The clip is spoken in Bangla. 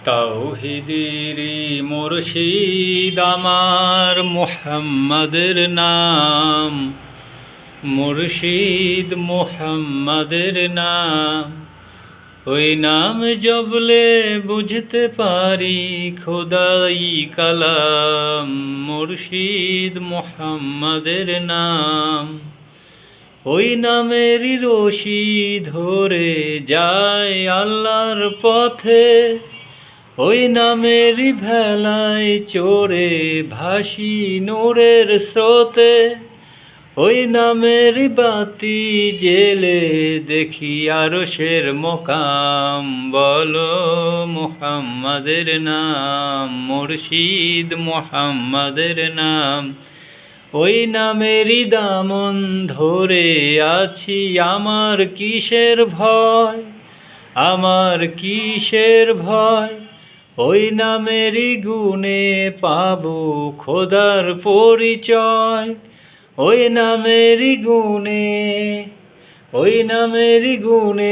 তাওহীদেরই মুর্শিদ আমার মুহাম্মাদের নাম, মুর্শিদ মুহাম্মাদের নাম। ওই নাম জপলে বুঝতে পারি খোদাই কালাম, মুর্শিদ মুহাম্মাদের নাম। ওই নামেরই রশি ধরে যায় আল্লাহর পথে, ওই নামেরই ভেলায় চড়ে ভাসি নূরের স্রোতে। ওই নামেরই বাতি জেলে দেখি আরশের মোকাম, বলো মুহাম্মাদের নাম, মুর্শিদ মুহাম্মাদের নাম। ওই নামেরই দামন ধরে আছি, আমার কিসের ভয়, আমার কিসের ভয়। ওই নামেরই গুণে পাবো খোদার পরিচয়, ওই নামেরই গুণে, ওই নামেরই গুণে।